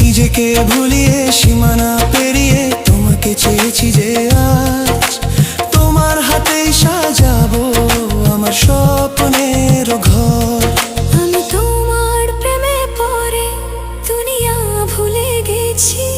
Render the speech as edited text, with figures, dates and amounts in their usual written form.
নিজেকে ভুলিয়ে সীমানা পেরিয়ে তোমাকে চেয়েছি যে আজ তোমার হাতেই সাজাবো আমার স্বপ্নের ঘর। আমি তোমার প্রেমে পড়ে দুনিয়া ভুলে গেছি।